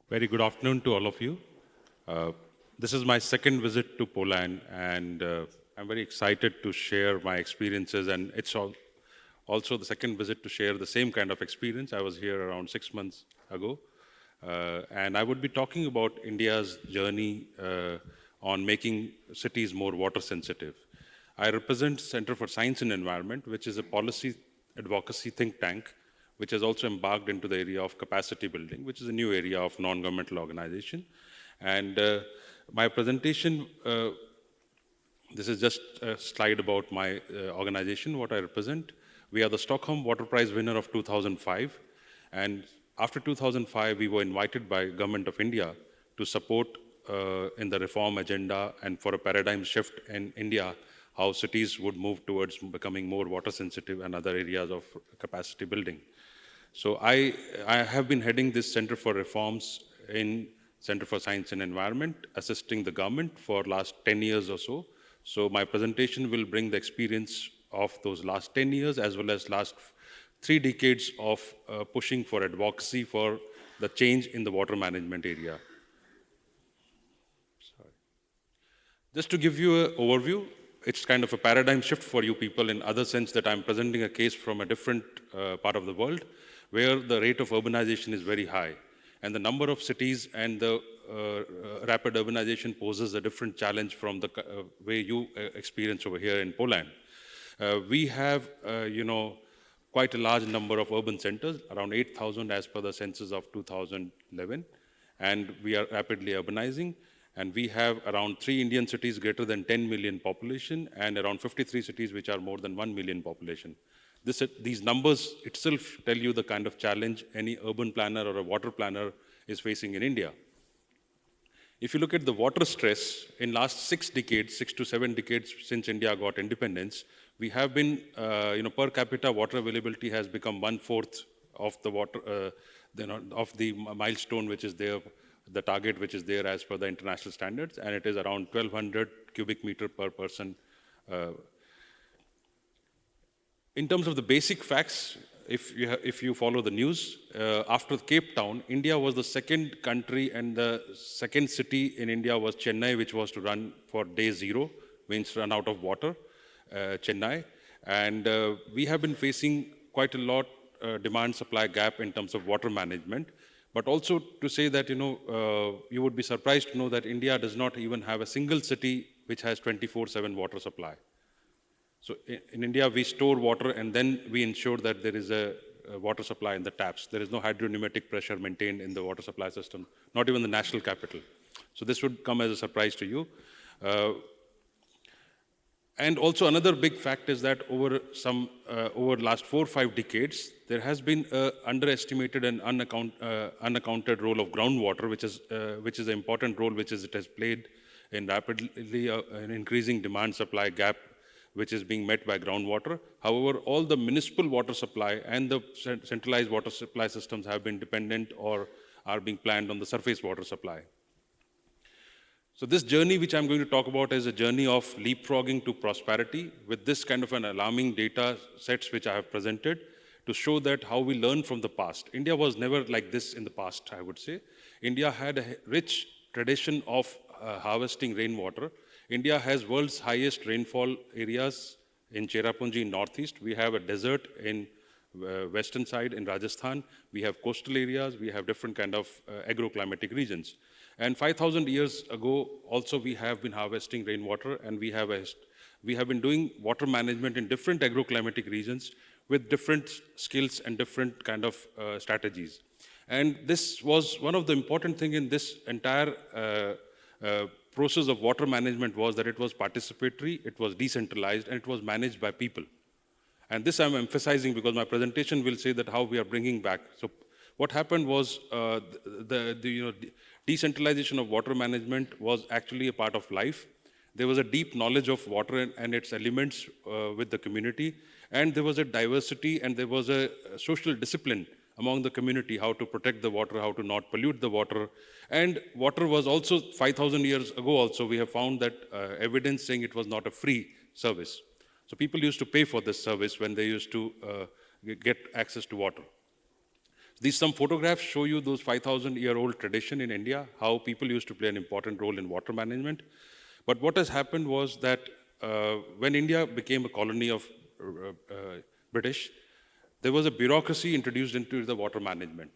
Very good afternoon to all of you. Uh, this is my second visit to Poland, and I'm very excited to share my experiences. And it's also the second visit to share the same kind of experience. I was here around 6 months ago, and I would be talking about India's journey on making cities more water sensitive. I represent Center for Science and Environment, which is a policy advocacy think tank, which has also embarked into the area of capacity building, which is a new area of non-governmental organization. And my presentation, this is just a slide about my organization, what I represent. We are the Stockholm Water Prize winner of 2005. And after 2005, we were invited by Government of India to support in the reform agenda and for a paradigm shift in India, how cities would move towards becoming more water sensitive and other areas of capacity building. So I have been heading this Center for Reforms in Center for Science and Environment, assisting the government for last 10 years or so. So my presentation will bring the experience of those last 10 years as well as last 3 decades of pushing for advocacy for the change in the water management area. Sorry. Just to give you an overview, it's kind of a paradigm shift for you people in other sense that I'm presenting a case from a different part of the world where the rate of urbanization is very high. And the number of cities and the rapid urbanization poses a different challenge from the way you experience over here in Poland. We have, quite a large number of urban centers, around 8,000 as per the census of 2011, and we are rapidly urbanizing. And we have around 3 Indian cities greater than 10 million population and around 53 cities which are more than 1 million population. These numbers itself tell you the kind of challenge any urban planner or a water planner is facing in India. If you look at the water stress, in last 6 decades, 6 to 7 decades since India got independence, we have been, per capita water availability has become 1/4 of the water, of the milestone which is there, the target which is there as per the international standards, and it is around 1,200 cubic meter per person. In terms of the basic facts, if you follow the news, after Cape Town, India was the second country and the second city in India was Chennai, which was to run for day zero, means run out of water, Chennai. And we have been facing quite a lot demand-supply gap in terms of water management. But also to say that, you would be surprised to know that India does not even have a single city which has 24/7 water supply. So in India, we store water and then we ensure that there is a water supply in the taps. There is no hydropneumatic pressure maintained in the water supply system, not even the national capital. So this would come as a surprise to you. And also another big fact is that over the last 4 or 5 decades, there has been an underestimated and unaccounted role of groundwater, which is an important role which it has played in rapidly an increasing demand-supply gap, which is being met by groundwater. However, all the municipal water supply and the centralized water supply systems have been dependent or are being planned on the surface water supply. So this journey which I'm going to talk about is a journey of leapfrogging to prosperity with this kind of an alarming data sets which I have presented to show that how we learn from the past. India was never like this in the past, I would say. India had a rich tradition of harvesting rainwater. India has world's highest rainfall areas in Cherrapunji in northeast. We have a desert in western side in Rajasthan. We have coastal areas. We have different kind of agroclimatic regions. And 5,000 years ago, also we have been harvesting rainwater, and we have been doing water management in different agroclimatic regions with different skills and different kind of strategies. And this was one of the important things in this entire process of water management was that it was participatory, it was decentralized, and it was managed by people. And this I'm emphasizing because my presentation will say that how we are bringing back. So what happened was decentralization of water management was actually a part of life. There was a deep knowledge of water and its elements with the community, and there was a diversity and there was a social discipline among the community, how to protect the water, how to not pollute the water. And water was also, 5,000 years ago also, we have found that evidence saying it was not a free service. So people used to pay for this service when they used to get access to water. These some photographs show you those 5,000-year-old tradition in India, how people used to play an important role in water management. But what has happened was that when India became a colony of British, there was a bureaucracy introduced into the water management.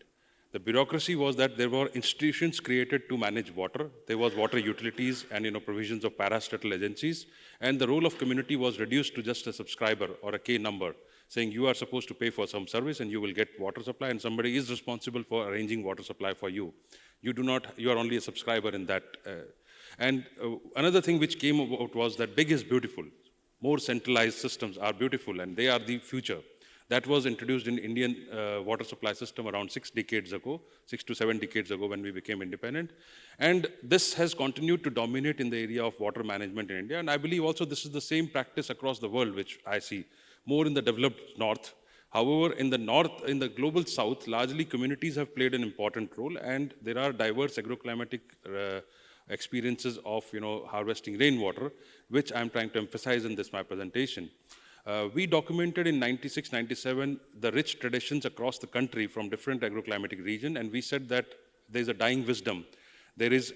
The bureaucracy was that there were institutions created to manage water. There was water utilities and provisions of parastatal agencies, and the role of community was reduced to just a subscriber or a K number, saying you are supposed to pay for some service and you will get water supply, and somebody is responsible for arranging water supply for you. You are only a subscriber in that. Another thing which came about was that big is beautiful. More centralized systems are beautiful, and they are the future. That was introduced in Indian water supply system around 6 to 7 decades ago when we became independent. And this has continued to dominate in the area of water management in India. And I believe also this is the same practice across the world, which I see more in the developed north. However, in the north, in the global south, largely communities have played an important role, and there are diverse agroclimatic experiences of harvesting rainwater, which I'm trying to emphasize in my presentation. We documented in 96, 97 the rich traditions across the country from different agroclimatic regions, and we said that there's a dying wisdom. There is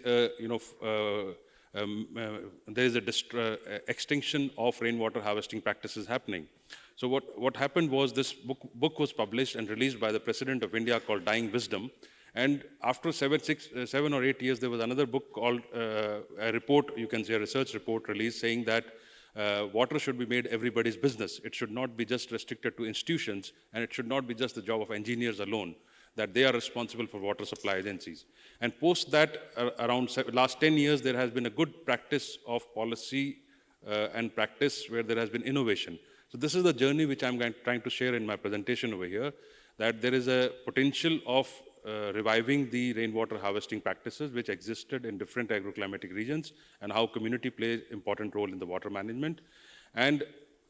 extinction of rainwater harvesting practices happening. So what happened was this book was published and released by the President of India called Dying Wisdom. And after 7 or 8 years, there was another book called a report, you can say a research report released, saying that water should be made everybody's business. It should not be just restricted to institutions, and it should not be just the job of engineers alone, that they are responsible for water supply agencies. And post that, around last 10 years, there has been a good practice of policy and practice where there has been innovation. So this is the journey which I'm trying to share in my presentation over here, that there is a potential of reviving the rainwater harvesting practices which existed in different agroclimatic regions, and how community plays an important role in the water management. And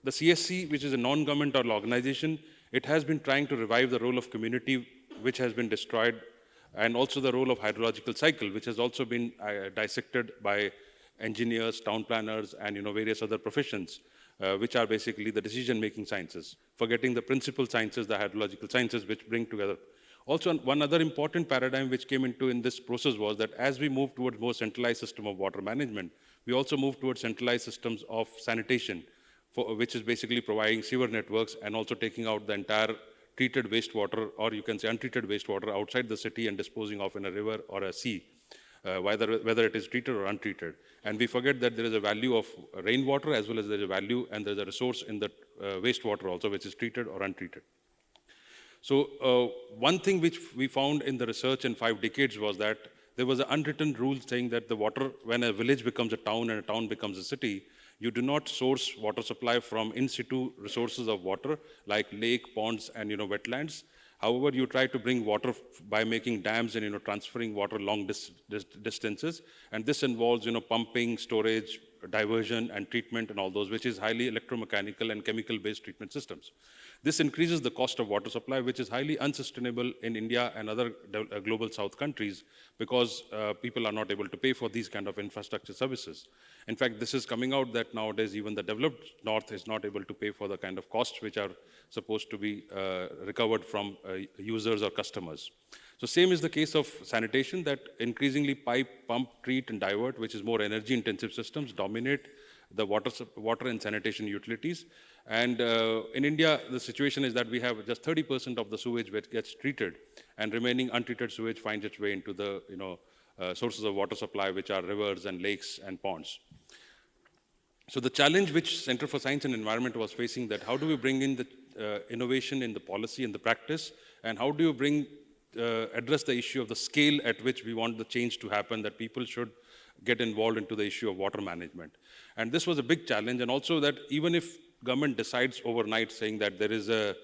the CSC, which is a non-governmental organization, it has been trying to revive the role of community which has been destroyed, and also the role of hydrological cycle, which has also been dissected by engineers, town planners, and various other professions, which are basically the decision-making sciences, forgetting the principal sciences, the hydrological sciences, which bring together. Also, one other important paradigm which came into in this process was that as we move towards more centralized system of water management, we also move towards centralized systems of sanitation, which is basically providing sewer networks and also taking out the entire treated wastewater, or you can say untreated wastewater, outside the city and disposing of in a river or a sea, whether it is treated or untreated. And we forget that there is a value of rainwater, as well as there is a value and there is a resource in the wastewater also, which is treated or untreated. So one thing which we found in the research in 5 decades was that there was an unwritten rule saying that the water, when a village becomes a town and a town becomes a city, you do not source water supply from in situ resources of water like lake, ponds, and wetlands. However, you try to bring water by making dams and transferring water long distances, and this involves pumping, storage, diversion, and treatment, and all those, which is highly electromechanical and chemical-based treatment systems. This increases the cost of water supply, which is highly unsustainable in India and other global south countries, because people are not able to pay for these kind of infrastructure services. In fact, this is coming out that nowadays even the developed north is not able to pay for the kind of costs which are supposed to be recovered from users or customers. So same is the case of sanitation, that increasingly pipe, pump, treat, and divert, which is more energy-intensive systems, dominate the water and sanitation utilities. And in India, the situation is that we have just 30% of the sewage which gets treated, and remaining untreated sewage finds its way into the sources of water supply, which are rivers and lakes and ponds. So the challenge which Center for Science and Environment was facing, that how do we bring in the innovation in the policy and the practice, and how do you address the issue of the scale at which we want the change to happen, that people should get involved into the issue of water management. And this was a big challenge, and also that even if government decides overnight saying that there is a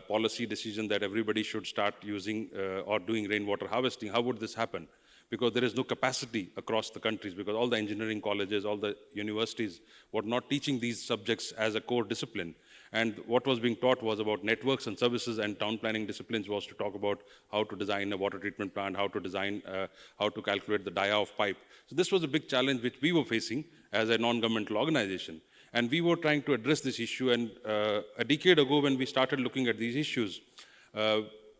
policy decision that everybody should start using or doing rainwater harvesting, how would this happen? Because there is no capacity across the countries, because all the engineering colleges, all the universities were not teaching these subjects as a core discipline. And what was being taught was about networks and services, and town planning disciplines was to talk about how to design a water treatment plant, how to design, how to calculate the dia of pipe. So this was a big challenge which we were facing as a non-governmental organization. And we were trying to address this issue, and a decade ago when we started looking at these issues,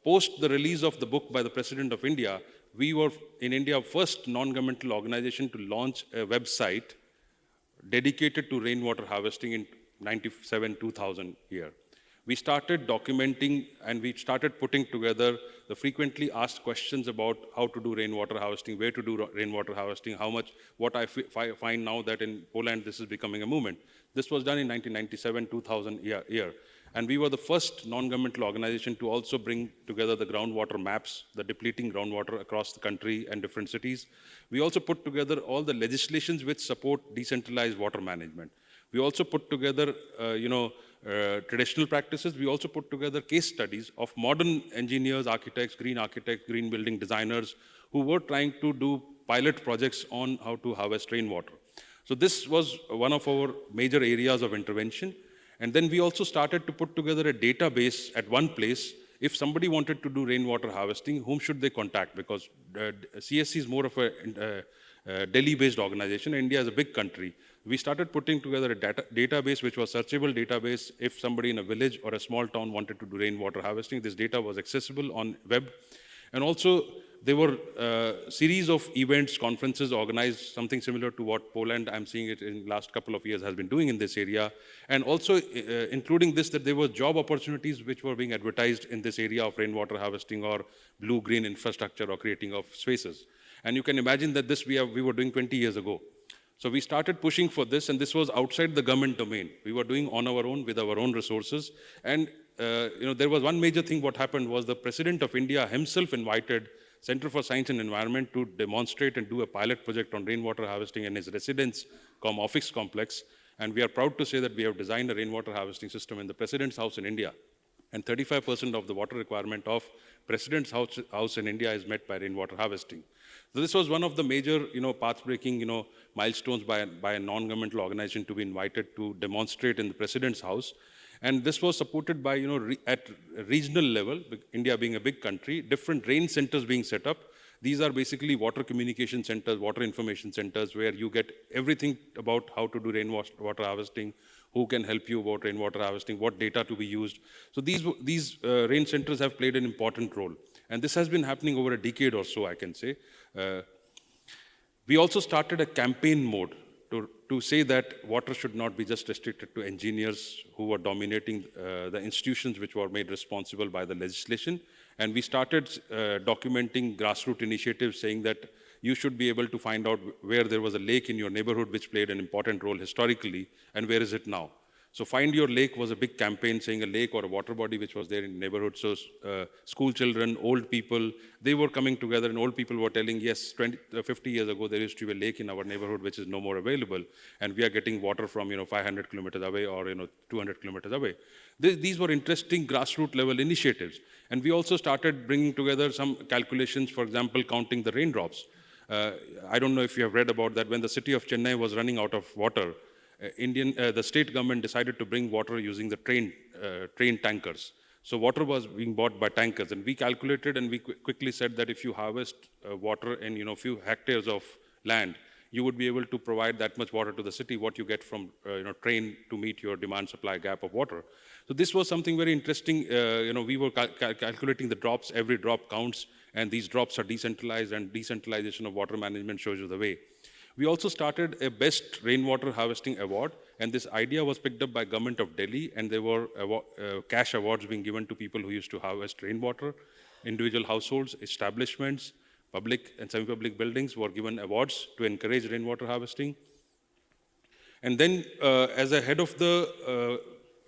post the release of the book by the President of India, we were in India first non-governmental organization to launch a website dedicated to rainwater harvesting in 97, 2000 year. We started documenting and we started putting together the frequently asked questions about how to do rainwater harvesting, where to do rainwater harvesting, how much, what I find now that in Poland this is becoming a movement. This was done in 1997, 2000 year. And we were the first non-governmental organization to also bring together the groundwater maps, the depleting groundwater across the country and different cities. We also put together all the legislations which support decentralized water management. We also put together, traditional practices. We also put together case studies of modern engineers, architects, green building designers who were trying to do pilot projects on how to harvest rainwater. So this was one of our major areas of intervention. And then we also started to put together a database at one place. If somebody wanted to do rainwater harvesting, whom should they contact? Because CSC is more of a Delhi-based organization. India is a big country. We started putting together a database which was searchable database. If somebody in a village or a small town wanted to do rainwater harvesting, this data was accessible on web. And also there were a series of events, conferences organized, something similar to what Poland, I'm seeing it in the last couple of years, has been doing in this area. And also including this, that there were job opportunities which were being advertised in this area of rainwater harvesting or blue-green infrastructure or creating of spaces. And you can imagine that this we were doing 20 years ago. So we started pushing for this, and this was outside the government domain. We were doing on our own with our own resources. And there was one major thing. What happened was the President of India himself invited Center for Science and Environment to demonstrate and do a pilot project on rainwater harvesting in his residence office complex. And we are proud to say that we have designed a rainwater harvesting system in the President's house in India. And 35% of the water requirement of President's house in India is met by rainwater harvesting. So this was one of the major, path-breaking, milestones by a non-governmental organization to be invited to demonstrate in the President's house. And this was supported by, at regional level, India being a big country, different rain centers being set up. These are basically water communication centers, water information centers, where you get everything about how to do rainwater harvesting, who can help you about rainwater harvesting, what data to be used. So these rain centers have played an important role. And this has been happening over a decade or so, I can say. We also started a campaign mode to say that water should not be just restricted to engineers who were dominating the institutions which were made responsible by the legislation. And we started documenting grassroots initiatives saying that you should be able to find out where there was a lake in your neighborhood which played an important role historically, and where is it now. So Find Your Lake was a big campaign saying a lake or a water body which was there in the neighborhood. So school children, old people, they were coming together, and old people were telling, yes, 50 years ago there used to be a lake in our neighborhood which is no more available, and we are getting water from 500 kilometers away or 200 kilometers away. These were interesting grassroots level initiatives. And we also started bringing together some calculations, for example, counting the raindrops. I don't know if you have read about that. When the city of Chennai was running out of water, the state government decided to bring water using the train tankers. So water was being bought by tankers, and we calculated and we quickly said that if you harvest water in a few hectares of land, you would be able to provide that much water to the city, what you get from train to meet your demand-supply gap of water. So this was something very interesting. We were calculating the drops, every drop counts, and these drops are decentralized, and decentralization of water management shows you the way. We also started a Best Rainwater Harvesting Award, and this idea was picked up by Government of Delhi, and there were cash awards being given to people who used to harvest rainwater. Individual households, establishments, public and semi-public buildings were given awards to encourage rainwater harvesting. And then, as a head of the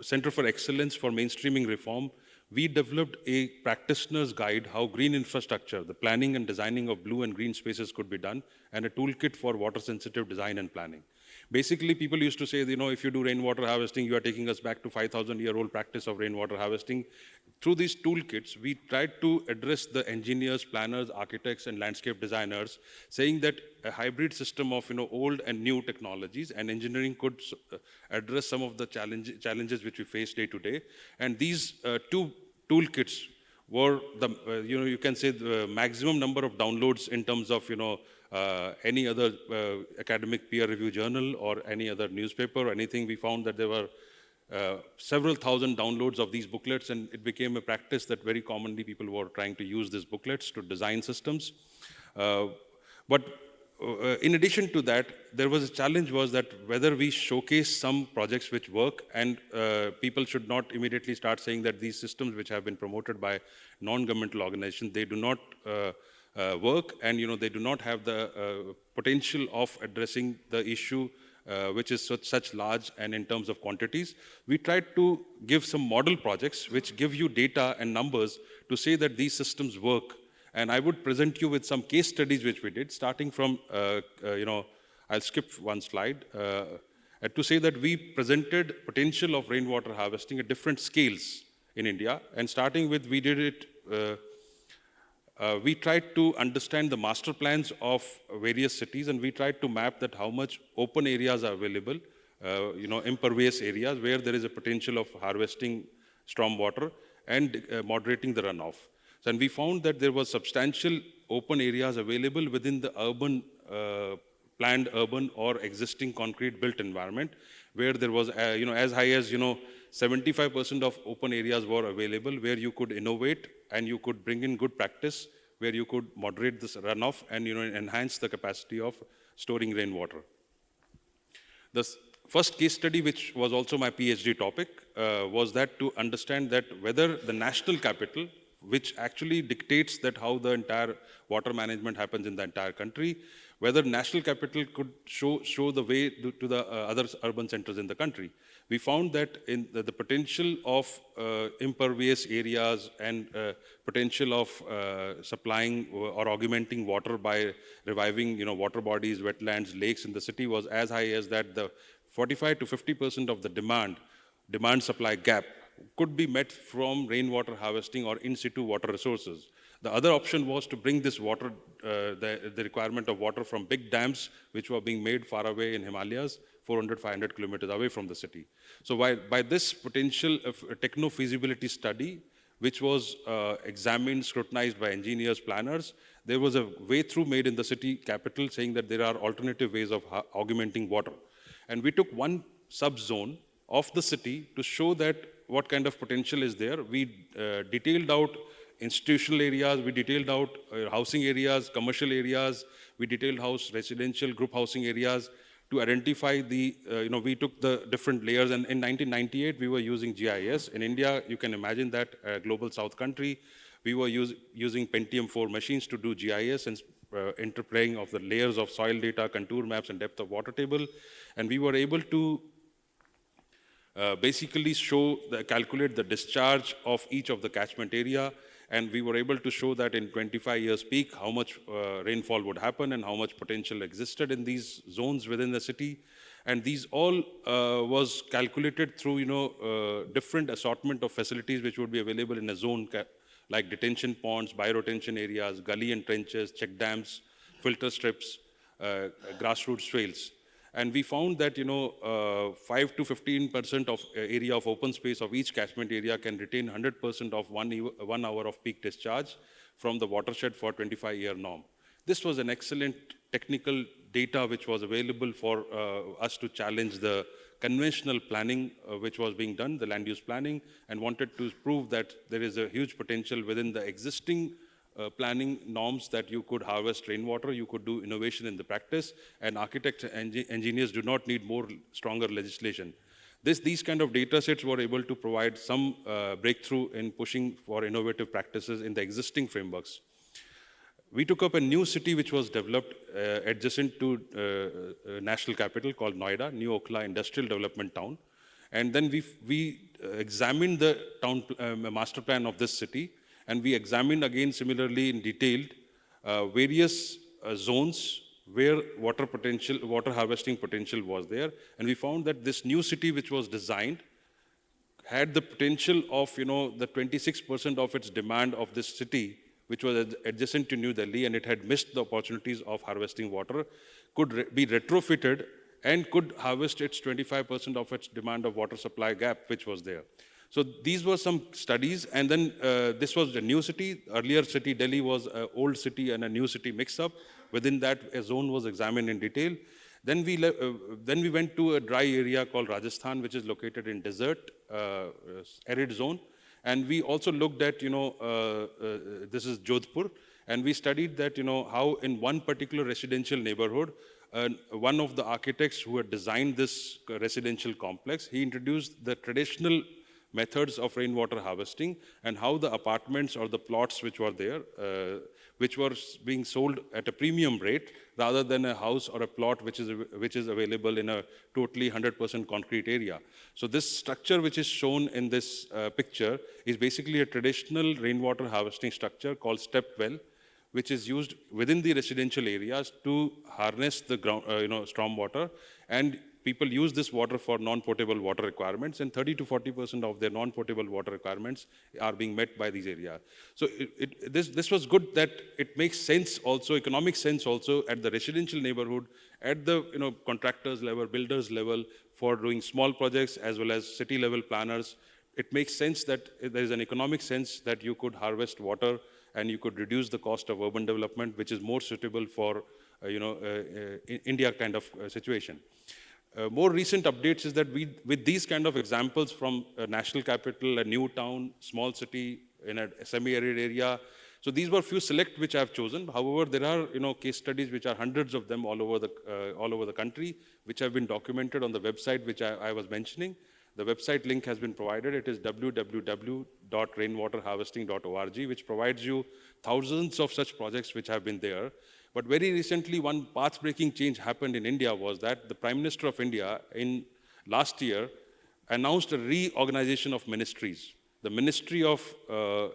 Center for Excellence for Mainstreaming Reform, we developed a practitioner's guide how green infrastructure, the planning and designing of blue and green spaces could be done, and a toolkit for water-sensitive design and planning. Basically, people used to say, if you do rainwater harvesting, you are taking us back to 5,000-year-old practice of rainwater harvesting. Through these toolkits, we tried to address the engineers, planners, architects, and landscape designers, saying that a hybrid system of old and new technologies and engineering could address some of the challenges which we face day to day. And these two toolkits were you can say the maximum number of downloads in terms of any other academic peer review journal or any other newspaper or anything. We found that there were several thousand downloads of these booklets, and it became a practice that very commonly people were trying to use these booklets to design systems. But in addition to that, there was a challenge was that whether we showcase some projects which work, and people should not immediately start saying that these systems which have been promoted by non-governmental organizations, they do not work, and they do not have the potential of addressing the issue which is such large and in terms of quantities. We tried to give some model projects which give you data and numbers to say that these systems work. And I would present you with some case studies which we did, starting from, I'll skip one slide, to say that we presented potential of rainwater harvesting at different scales in India. And starting with, we did it, we tried to understand the master plans of various cities, and we tried to map that how much open areas are available, impervious areas where there is a potential of harvesting stormwater and moderating the runoff. So, and we found that there was substantial open areas available within the urban, planned urban or existing concrete built environment, where there was, as high as, 75% of open areas were available, where you could innovate and you could bring in good practice, where you could moderate this runoff and enhance the capacity of storing rainwater. The first case study, which was also my PhD topic, was that to understand that whether the national capital, which actually dictates that how the entire water management happens in the entire country, whether national capital could show the way to the other urban centers in the country. We found that in the potential of impervious areas and potential of supplying or augmenting water by reviving water bodies, wetlands, lakes in the city was as high as that the 45 to 50% of the demand supply gap could be met from rainwater harvesting or in situ water resources. The other option was to bring this water, the requirement of water from big dams, which were being made far away in Himalayas, 400, 500 kilometers away from the city. So by this potential techno-feasibility study, which was examined, scrutinized by engineers, planners, there was a way through made in the city capital saying that there are alternative ways of augmenting water. And we took one sub-zone of the city to show that what kind of potential is there. We detailed out institutional areas, we detailed out housing areas, commercial areas, we detailed house residential group housing areas to identify the, we took the different layers. And in 1998, we were using GIS. In India, you can imagine that global south country, we were using Pentium 4 machines to do GIS and interplaying of the layers of soil data, contour maps, and depth of water table. And we were able to basically calculate the discharge of each of the catchment area, and we were able to show that in 25 years peak, how much rainfall would happen and how much potential existed in these zones within the city. And these all was calculated through, different assortment of facilities which would be available in a zone, like detention ponds, bioretention areas, gully and trenches, check dams, filter strips, grassroots swales. And we found that 5 to 15% of area of open space of each catchment area can retain 100% of 1 hour of peak discharge from the watershed for 25-year norm. This was an excellent technical data which was available for us to challenge the conventional planning which was being done, the land use planning, and wanted to prove that there is a huge potential within the existing planning norms that you could harvest rainwater, you could do innovation in the practice, and architects and engineers do not need more stronger legislation. These kind of data sets were able to provide some breakthrough in pushing for innovative practices in the existing frameworks. We took up a new city which was developed adjacent to national capital called Noida, New Okhla Industrial Development Town. And then we examined the town master plan of this city, and we examined again similarly in detail various zones where water harvesting potential was there. And we found that this new city which was designed had the potential of, the 26% of its demand of this city, which was adjacent to New Delhi, and it had missed the opportunities of harvesting water, could be retrofitted and could harvest its 25% of its demand of water supply gap, which was there. So these were some studies, and then this was the new city. Earlier city, Delhi, was an old city and a new city mix-up. Within that, a zone was examined in detail. Then we went to a dry area called Rajasthan, which is located in desert, arid zone. And we also looked at, this is Jodhpur, and we studied that, how in one particular residential neighborhood, one of the architects who had designed this residential complex, he introduced the traditional methods of rainwater harvesting and how the apartments or the plots which were there, which were being sold at a premium rate rather than a house or a plot which is available in a totally 100% concrete area. So this structure which is shown in this picture is basically a traditional rainwater harvesting structure called step well, which is used within the residential areas to harness the ground, storm water, and people use this water for non-potable water requirements, and 30 to 40% of their non-potable water requirements are being met by these areas. So this was good that it makes sense also, economic sense also at the residential neighborhood, at the contractors level, builders level, for doing small projects as well as city level planners. It makes sense that there is an economic sense that you could harvest water and you could reduce the cost of urban development, which is more suitable for India kind of situation. More recent updates is that with these kind of examples from a national capital, a new town, small city in a semi-arid area, so these were few select which I have chosen. However, there are case studies which are hundreds of them all over the country, which have been documented on the website which I was mentioning. The website link has been provided. It is www.rainwaterharvesting.org, which provides you thousands of such projects which have been there. But very recently, one path-breaking change happened in India was that the Prime Minister of India in last year announced a reorganization of ministries. The Ministry of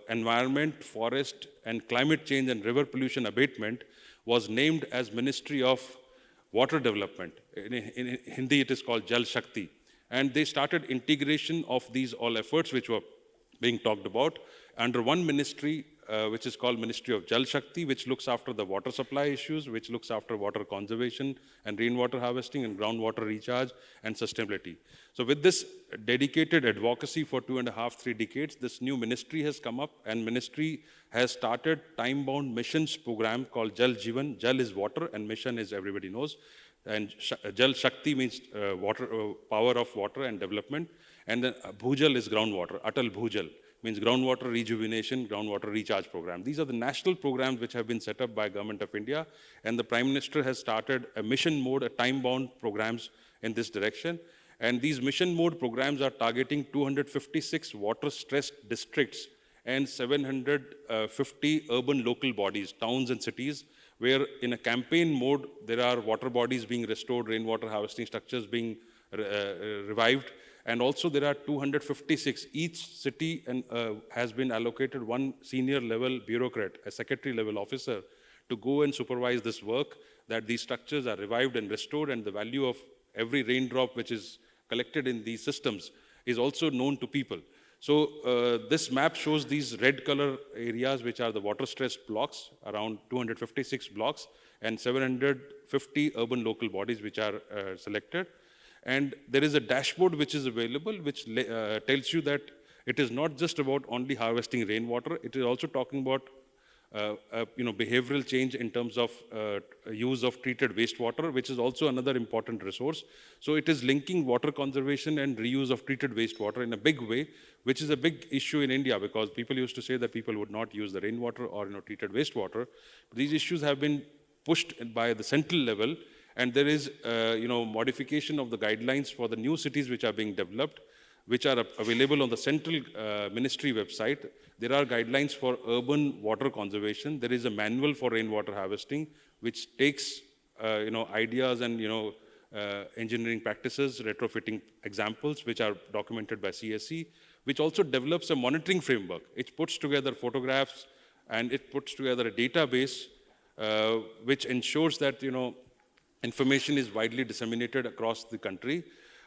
Environment, Forest and Climate Change and River Pollution Abatement was named as Ministry of Water Development. In Hindi, it is called Jal Shakti. And they started integration of these all efforts which were being talked about under one ministry, which is called Ministry of Jal Shakti, which looks after the water supply issues, which looks after water conservation and rainwater harvesting and groundwater recharge and sustainability. So with this dedicated advocacy for 2.5, 3 decades, this new ministry has come up, and ministry has started time-bound missions program called Jal Jeevan. Jal is water and mission is everybody knows. And Jal Shakti means power of water and development. And then Bhujal is groundwater. Atal Bhujal means groundwater rejuvenation, groundwater recharge program. These are the national programs which have been set up by Government of India. And the Prime Minister has started a mission mode, a time-bound programs in this direction. And these mission mode programs are targeting 256 water-stressed districts and 750 urban local bodies, towns and cities, where in a campaign mode, there are water bodies being restored, rainwater harvesting structures being revived, and also there are 256. Each city has been allocated one senior level bureaucrat, a secretary level officer, to go and supervise this work, that these structures are revived and restored, and the value of every raindrop which is collected in these systems is also known to people. So this map shows these red color areas, which are the water-stressed blocks, around 256 blocks, and 750 urban local bodies which are selected. And there is a dashboard which is available, which tells you that it is not just about only harvesting rainwater, it is also talking about behavioral change in terms of use of treated wastewater, which is also another important resource. So it is linking water conservation and reuse of treated wastewater in a big way, which is a big issue in India, because people used to say that people would not use the rainwater or treated wastewater. These issues have been pushed by the central level, and there is modification of the guidelines for the new cities which are being developed, which are available on the central ministry website. There are guidelines for urban water conservation. There is a manual for rainwater harvesting, which takes ideas and engineering practices, retrofitting examples, which are documented by CSE, which also develops a monitoring framework. It puts together photographs and it puts together a database which ensures that information is widely disseminated across the country.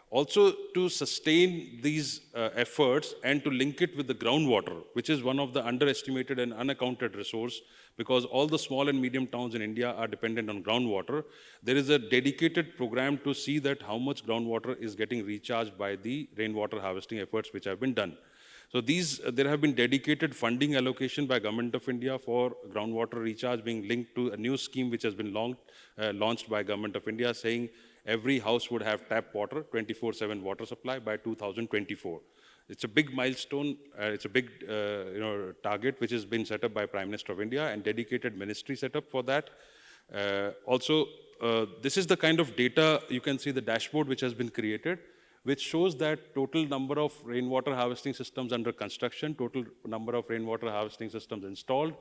Also, to sustain these efforts and to link it with the groundwater, which is one of the underestimated and unaccounted resource, because all the small and medium towns in India are dependent on groundwater. There is a dedicated program to see that how much groundwater is getting recharged by the rainwater harvesting efforts which have been done. So there have been dedicated funding allocation by Government of India for groundwater recharge being linked to a new scheme which has been launched by Government of India, saying every house would have tap water, 24/7 water supply by 2024. It's a big milestone. It's a big target which has been set up by Prime Minister of India and dedicated ministry set up for that. This is the kind of data, you can see the dashboard which has been created, which shows that total number of rainwater harvesting systems under construction, total number of rainwater harvesting systems installed,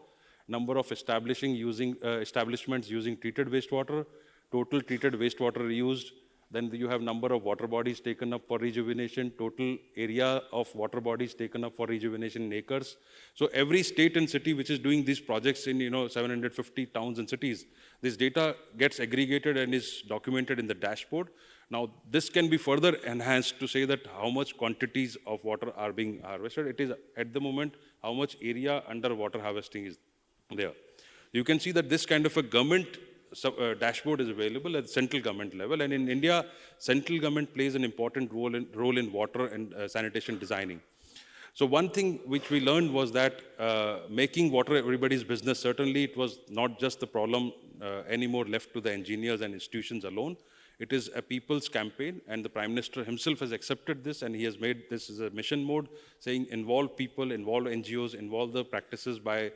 number of establishments using treated wastewater, total treated wastewater used, then you have number of water bodies taken up for rejuvenation, total area of water bodies taken up for rejuvenation in acres. So every state and city which is doing these projects in 750 towns and cities, this data gets aggregated and is documented in the dashboard. Now, this can be further enhanced to say that how much quantities of water are being harvested. It is, at the moment, how much area under water harvesting is there. You can see that this kind of a government dashboard is available at the central government level. And in India, central government plays an important role in water and sanitation designing. So one thing which we learned was that making water everybody's business, certainly it was not just the problem anymore left to the engineers and institutions alone. It is a people's campaign, and the Prime Minister himself has accepted this, and he has made this as a mission mode, saying involve people, involve NGOs, involve the practices by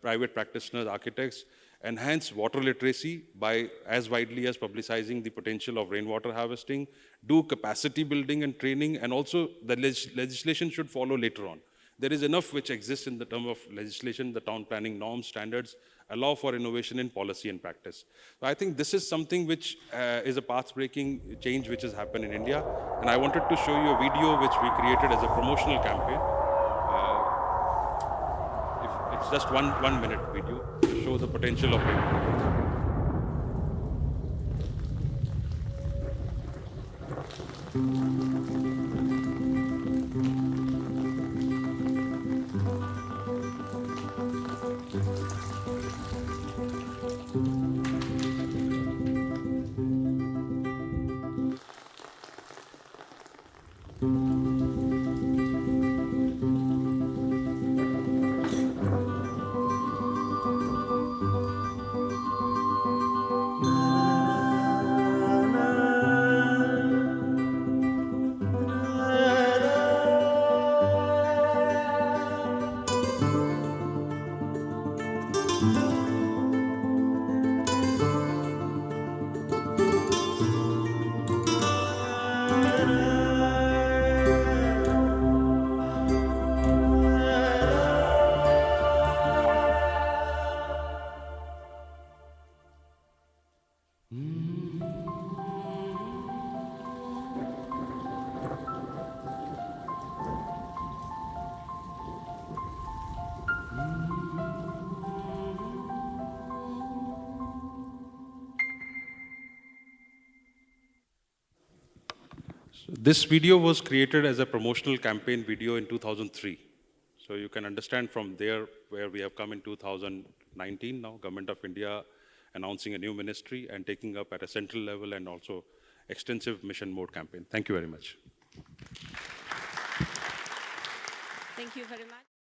private practitioners, architects, enhance water literacy by as widely as publicizing the potential of rainwater harvesting, do capacity building and training, and also the legislation should follow later on. There is enough which exists in the term of legislation, the town planning norms, standards, allow for innovation in policy and practice. So I think this is something which is a path-breaking change which has happened in India. And I wanted to show you a video which we created as a promotional campaign. It's just one minute video to show the potential of rainwater. This video was created as a promotional campaign video in 2003. So you can understand from there where we have come in 2019 now, Government of India announcing a new ministry and taking up at a central level and also extensive mission mode campaign. Thank you very much. Thank you very much.